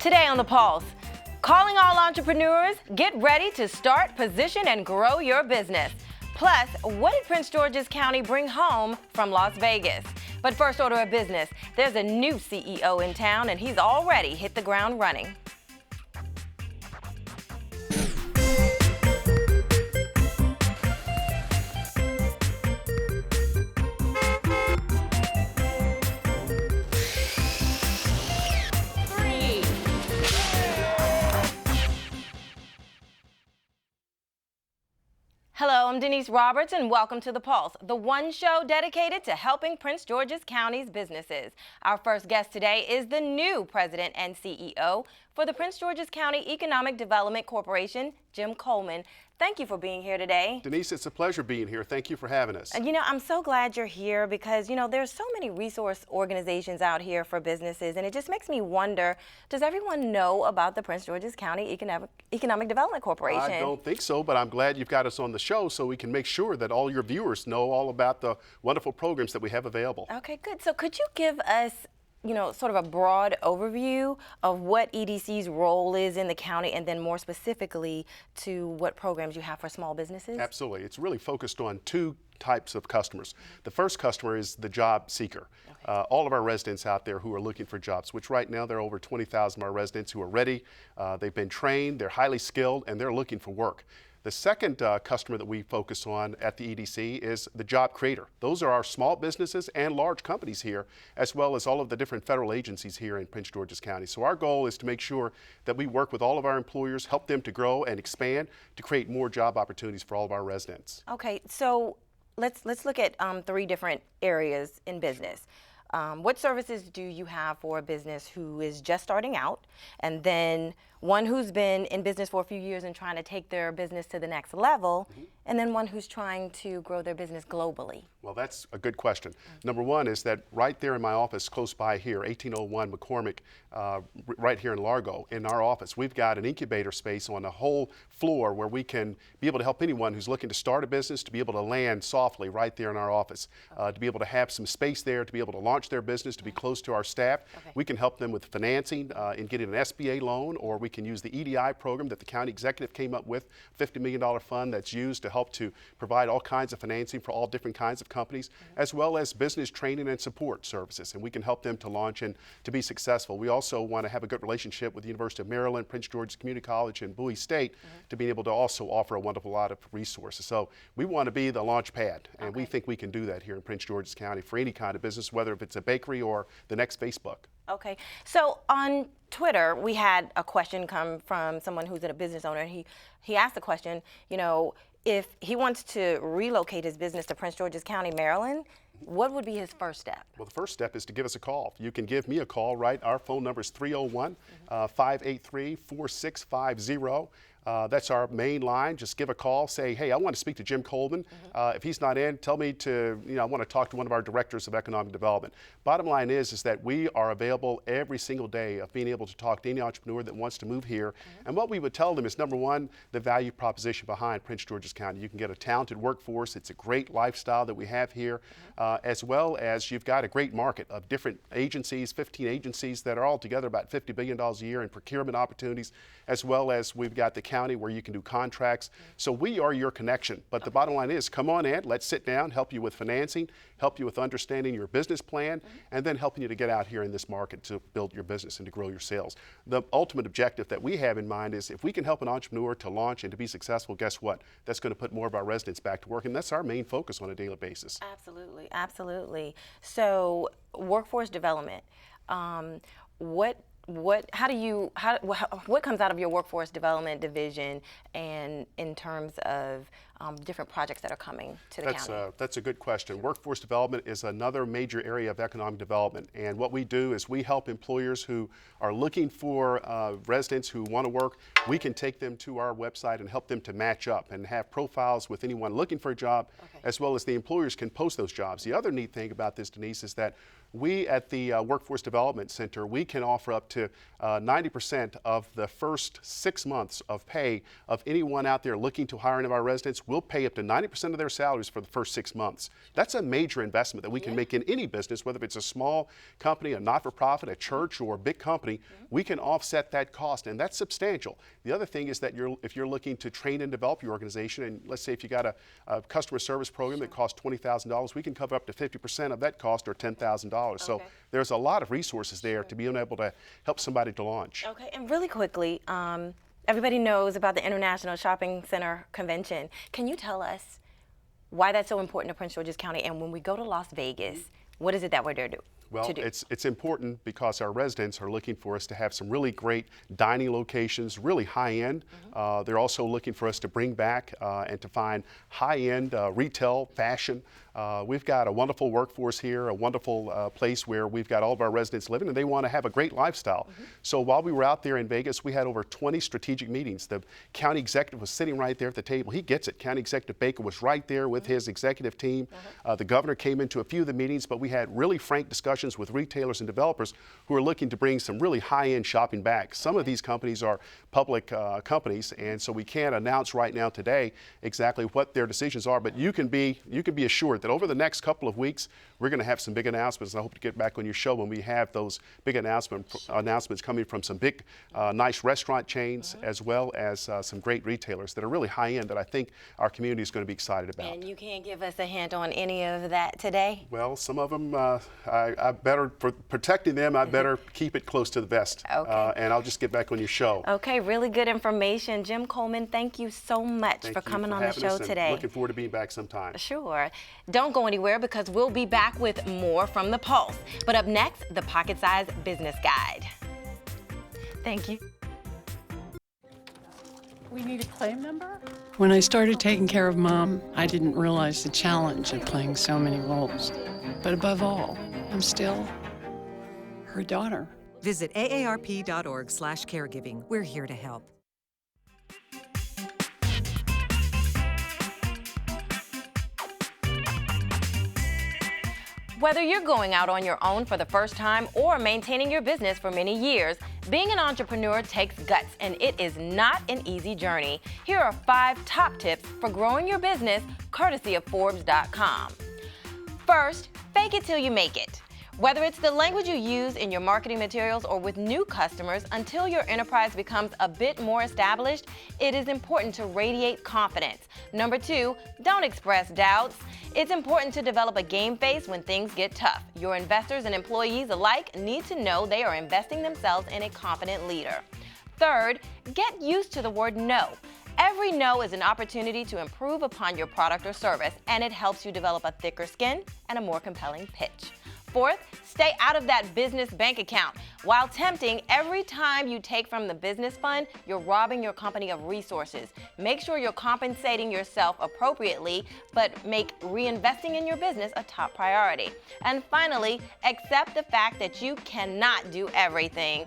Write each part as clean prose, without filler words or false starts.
Today on The Pulse, calling all entrepreneurs, get ready to start, position, and grow your business. Plus, what did Prince George's County bring home from Las Vegas? But first order of business, there's a new CEO in town and he's already hit the ground running. Hello, I'm Denise Roberts and welcome to The Pulse, the one show dedicated to helping Prince George's County's businesses. Our first guest today is the new president and CEO for the Prince George's County Economic Development Corporation, Jim Coleman. Thank you for being here today. Denise, it's a pleasure being here. Thank you for having us. And I'm so glad you're here because, there's so many resource organizations out here for businesses, and it just makes me wonder, does everyone know about the Prince George's County Economic Development Corporation? I don't think so, but I'm glad you've got us on the show so we can make sure that all your viewers know all about the wonderful programs that we have available. Okay, good. So could you give us sort of a broad overview of what EDC's role is in the county, and then more specifically to what programs you have for small businesses? Absolutely. It's really focused on two types of customers. The first customer is the job seeker. Okay. All of our residents out there who are looking for jobs, which right now there are over 20,000 of our residents who are ready. They've been trained, they're highly skilled, and they're looking for work. The second customer that we focus on at the EDC is the job creator. Those are our small businesses and large companies here, as well as all of the different federal agencies here in Prince George's County. So our goal is to make sure that we work with all of our employers, help them to grow and expand, to create more job opportunities for all of our residents. Okay, so let's look at three different areas in business. What services do you have for a business who is just starting out, and then one who's been in business for a few years and trying to take their business to the next level, and then one who's trying to grow their business globally? Well, that's a good question. Number one is that right there in my office, close by here, 1801 McCormick, right here in Largo, in our office, we've got an incubator space on the whole floor where we can be able to help anyone who's looking to start a business to be able to land softly right there in our office, to be able to have some space there, to be able to launch their business, to be close to our staff. Okay. We can help them with financing in getting an SBA loan, or we can use the EDI program that the county executive came up with, $50 million fund that's used to help to provide all kinds of financing for all different kinds of companies, as well as business training and support services, and we can help them to launch and to be successful. We also want to have a good relationship with the University of Maryland, Prince George's Community College, and Bowie State to be able to also offer a wonderful lot of resources. So we want to be the launch pad, and we think we can do that here in Prince George's County for any kind of business, whether if it's a bakery or the next Facebook. Okay, so on Twitter, we had a question come from someone who's a business owner, and he asked the question, if he wants to relocate his business to Prince George's County, Maryland, what would be his first step? Well, the first step is to give us a call. You can give me a call, right? Our phone number is 301-583-4650. That's our main line. Just give a call, say, hey, I want to speak to Jim Coleman. If he's not in, tell me to, I want to talk to one of our directors of economic development. Bottom line is that we are available every single day of being able to talk to any entrepreneur that wants to move here. And what we would tell them is, number one, the value proposition behind Prince George's County. You can get a talented workforce. It's a great lifestyle that we have here, as well as you've got a great market of different agencies, 15 agencies that are all together about $50 billion a year in procurement opportunities, as well as we've got the county where you can do contracts. So we are your connection. But the bottom line is, come on in, let's sit down, help you with financing, help you with understanding your business plan, and then helping you to get out here in this market to build your business and to grow your sales. The ultimate objective that we have in mind is if we can help an entrepreneur to launch and to be successful, guess what? That's going to put more of our residents back to work, and that's our main focus on a daily basis. Absolutely, absolutely. So workforce development, what comes out of your workforce development division, and in terms of different projects that are coming to the county? That's a good question. Workforce development is another major area of economic development, and what we do is we help employers who are looking for residents who want to work. We can take them to our website and help them to match up and have profiles with anyone looking for a job, as well as the employers can post those jobs. The other neat thing about this, Denise, is that we at the Workforce Development Center, we can offer up to 90% of the first 6 months of pay of anyone out there looking to hire one of our residents. we'll pay up to 90% of their salaries for the first 6 months. That's a major investment that we can make in any business, whether it's a small company, a not-for-profit, a church, or a big company. We can offset that cost, and that's substantial. The other thing is that if you're looking to train and develop your organization, and let's say if you got a customer service program that costs $20,000, we can cover up to 50% of that cost, or $10,000. So there's a lot of resources there to be able to help somebody to launch. Okay, and really quickly, everybody knows about the International Shopping Center Convention. Can you tell us why that's so important to Prince George's County, and when we go to Las Vegas, what is it that we're there to do? Well, it's important because our residents are looking for us to have some really great dining locations, really high-end. They're also looking for us to bring back and to find high-end retail, fashion. We've got a wonderful workforce here, a wonderful place where we've got all of our residents living, and they want to have a great lifestyle. So while we were out there in Vegas, we had over 20 strategic meetings. The county executive was sitting right there at the table. He gets it. County Executive Baker was right there with his executive team. The governor came into a few of the meetings, but we had really frank discussions with retailers and developers who are looking to bring some really high-end shopping back. Some of these companies are public companies, and so we can't announce right now today exactly what their decisions are, but you can be assured that over the next couple of weeks, we're going to have some big announcements. And I hope to get back on your show when we have those big announcements coming from some big, nice restaurant chains, as well as some great retailers that are really high-end that I think our community is going to be excited about. And you can't give us a hint on any of that today? Well, some of them, I better, for protecting them, I better keep it close to the vest. And I'll just get back on your show. Okay, really good information. Jim Coleman, thank you so much for coming on the show today. Looking forward to being back sometime. Sure. Don't go anywhere because we'll be back with more from the Pulse. But up next, the Pocket-Sized Business Guide. Thank you. We need a claim number? When I started taking care of Mom, I didn't realize the challenge of playing so many roles. But above all, I'm still her daughter. Visit aarp.org/caregiving. We're here to help. Whether you're going out on your own for the first time or maintaining your business for many years, being an entrepreneur takes guts, and it is not an easy journey. Here are 5 top tips for growing your business, courtesy of Forbes.com. First, fake it till you make it. Whether it's the language you use in your marketing materials or with new customers, until your enterprise becomes a bit more established, it is important to radiate confidence. Number 2, don't express doubts. It's important to develop a game face when things get tough. Your investors and employees alike need to know they are investing themselves in a confident leader. Third, get used to the word no. Every no is an opportunity to improve upon your product or service, and it helps you develop a thicker skin and a more compelling pitch. Fourth, stay out of that business bank account. While tempting, every time you take from the business fund, you're robbing your company of resources. Make sure you're compensating yourself appropriately, but make reinvesting in your business a top priority. And finally, accept the fact that you cannot do everything.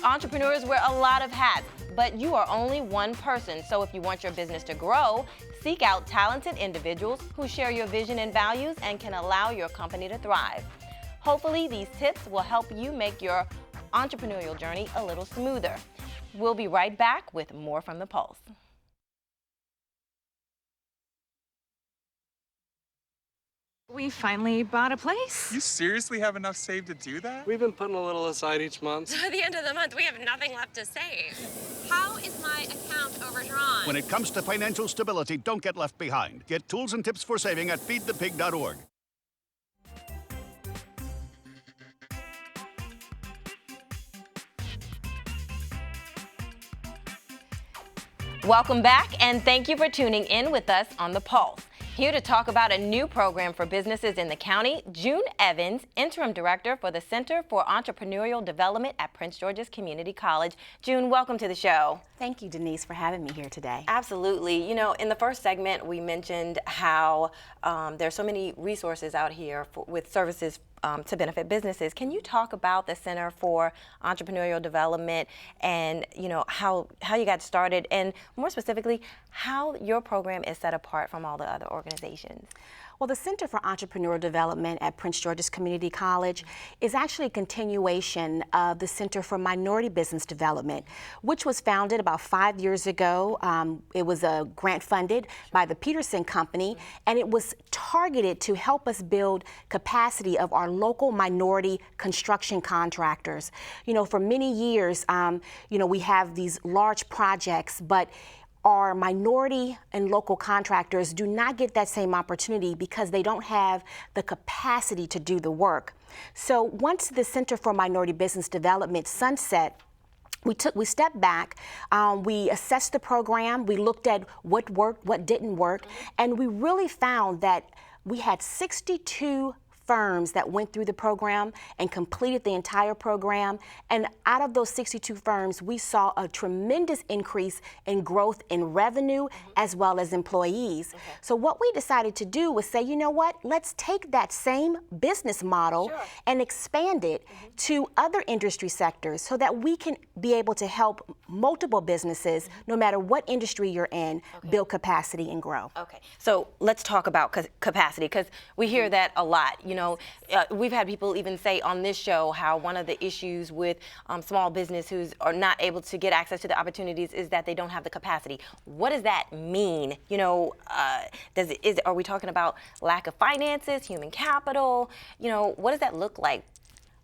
Entrepreneurs wear a lot of hats, but you are only one person. So if you want your business to grow, seek out talented individuals who share your vision and values and can allow your company to thrive. Hopefully, these tips will help you make your entrepreneurial journey a little smoother. We'll be right back with more from the Pulse. We finally bought a place. You seriously have enough saved to do that? We've been putting a little aside each month. So at the end of the month, we have nothing left to save. How is my account overdrawn? When it comes to financial stability, don't get left behind. Get tools and tips for saving at feedthepig.org. Welcome back, and thank you for tuning in with us on The Pulse. Here to talk about a new program for businesses in the county, June Evans, Interim Director for the Center for Entrepreneurial Development at Prince George's Community College. June, welcome to the show. Thank you, Denise, for having me here today. Absolutely. You know, in the first segment, we mentioned how there's so many resources out here with services to benefit businesses. Can you talk about the Center for Entrepreneurial Development and, you know, how you got started, and more specifically, how your program is set apart from all the other organizations? Well, the Center for Entrepreneurial Development at Prince George's Community College is actually a continuation of the Center for Minority Business Development, which was founded about 5 years ago. It was grant funded by the Peterson Company, and it was targeted to help us build capacity of our local minority construction contractors. You know, for many years, you know, we have these large projects, but our minority and local contractors do not get that same opportunity because they don't have the capacity to do the work. So once the Center for Minority Business Development sunset, we stepped back, we assessed the program, we looked at what worked, what didn't work, and we really found that we had 62 firms that went through the program and completed the entire program. And out of those 62 firms, we saw a tremendous increase in growth in revenue as well as employees. So what we decided to do was say, you know what, let's take that same business model and expand it to other industry sectors so that we can be able to help multiple businesses, no matter what industry you're in, build capacity and grow. Okay, so let's talk about capacity, because we hear that a lot. You know, we've had people even say on this show how one of the issues with small business who are not able to get access to the opportunities is that they don't have the capacity. What does that mean? You know, are we talking about lack of finances, human capital? You know, what does that look like?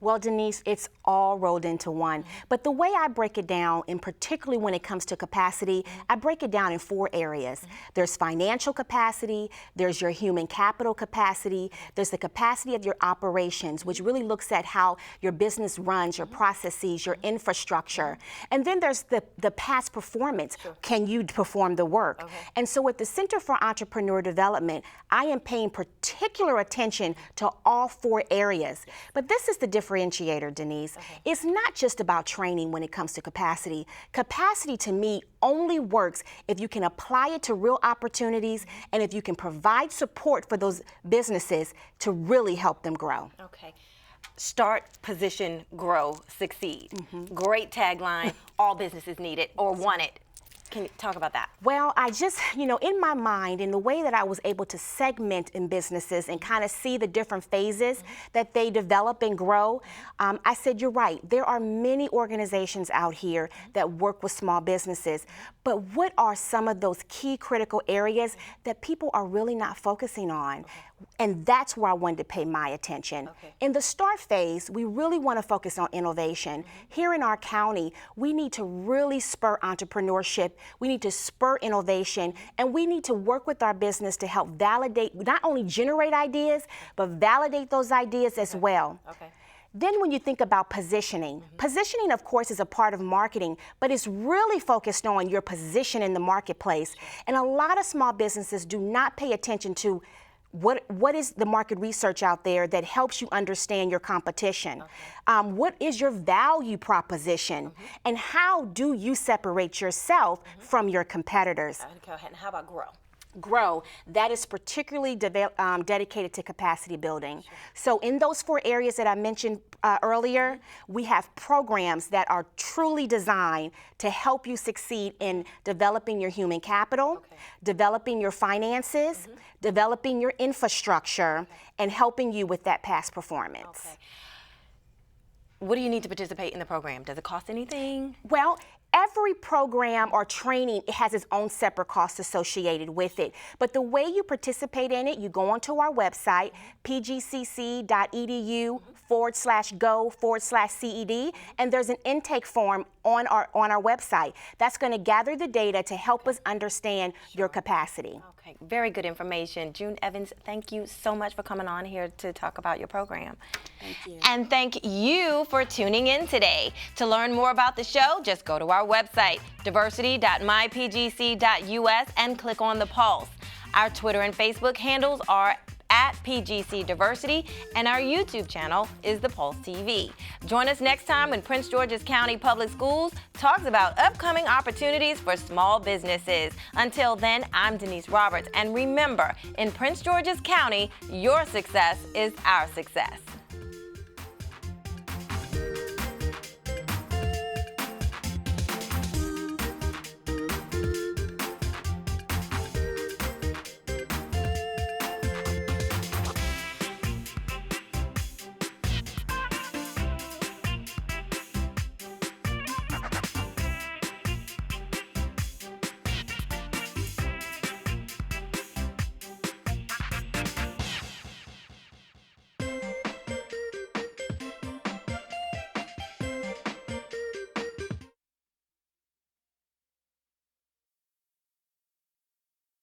Well, Denise, it's all rolled into one. But the way I break it down, and particularly when it comes to capacity, I break it down in 4 areas. There's financial capacity, there's your human capital capacity, there's the capacity of your operations, which really looks at how your business runs, your processes, your infrastructure. And then there's the past performance. Can you perform the work? And so with the Center for Entrepreneur Development, I am paying particular attention to all 4 areas. But this is the differentiator, Denise. It's not just about training when it comes to capacity. Capacity to me only works if you can apply it to real opportunities and if you can provide support for those businesses to really help them grow. Okay. Start, position, grow, succeed. Great tagline. All businesses need it or want it. Can you talk about that? Well, I just, you know, in my mind, in the way that I was able to segment in businesses and kind of see the different phases that they develop and grow, I said, you're right. There are many organizations out here that work with small businesses, but what are some of those key critical areas that people are really not focusing on? And that's where I wanted to pay my attention. In the start phase, we really want to focus on innovation. Here in our county, we need to really spur entrepreneurship. We need to spur innovation, and we need to work with our business to help validate, not only generate ideas, but validate those ideas as well. Then when you think about positioning, positioning, of course, is a part of marketing, but it's really focused on your position in the marketplace. And a lot of small businesses do not pay attention to what is the market research out there that helps you understand your competition? What is your value proposition? And how do you separate yourself from your competitors? Go ahead. And how about grow? Grow, that is particularly dedicated to capacity building. So in those 4 areas that I mentioned earlier, we have programs that are truly designed to help you succeed in developing your human capital, developing your finances, developing your infrastructure, and helping you with that past performance. What do you need to participate in the program? Does it cost anything? Well, every program or training, it has its own separate costs associated with it. But the way you participate in it, you go onto our website, pgcc.edu/go/CED, and there's an intake form on our website that's going to gather the data to help us understand your capacity. Okay, very good information. June Evans, thank you so much for coming on here to talk about your program. Thank you. And thank you for tuning in today. To learn more about the show, just go to our website, diversity.mypgc.us, and click on the pulse. Our Twitter and Facebook handles are @PGC Diversity, and our YouTube channel is The Pulse TV. Join us next time when Prince George's County Public Schools talks about upcoming opportunities for small businesses. Until then, I'm Denise Roberts, and remember, in Prince George's County, your success is our success.